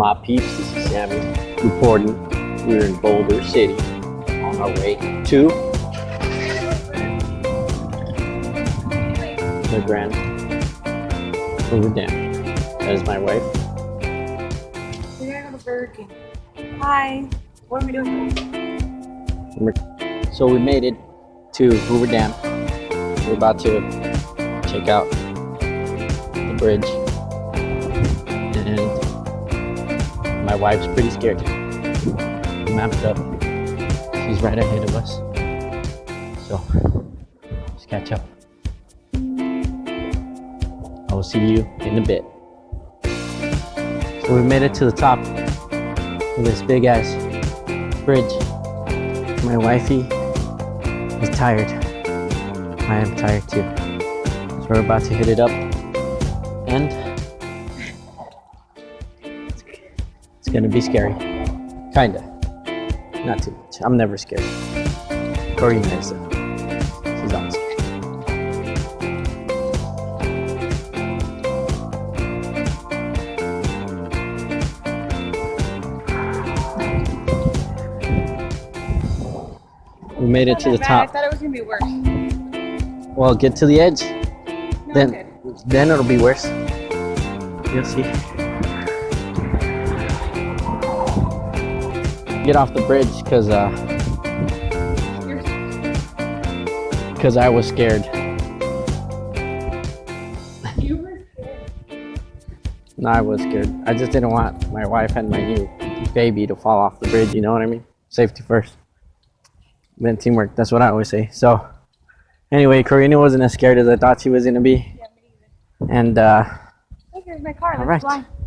My peeps, this is Sammy reporting. We're in Boulder City on our way to the Grand Hoover Dam. That is my wife. We're gonna go to Burger King. Hi. What are we doing? So we made it to Hoover Dam. We're about to check out the bridge. And my wife's pretty scared. Mapped up. She's right ahead of us. So let's catch up. I will see you in a bit. So we made it to the top of this big ass bridge. My wifey is tired. I am tired too. So we're about to hit it up. And it's gonna be scary. Kinda. Not too much. I'm never scared. Korina is. She's always scared. We made it to the top. I thought it was gonna be worse. Well, get to the edge. No, Then it'll be worse. You'll see. Get off the bridge because I was scared. You were scared. No, I was scared. I just didn't want my wife and my new baby to fall off the bridge. You know what I mean? Safety first. Then teamwork. That's what I always say. So, anyway, Korina wasn't as scared as I thought she was gonna be. Yeah, me neither. And Look, here's my car. all Let's right. fly.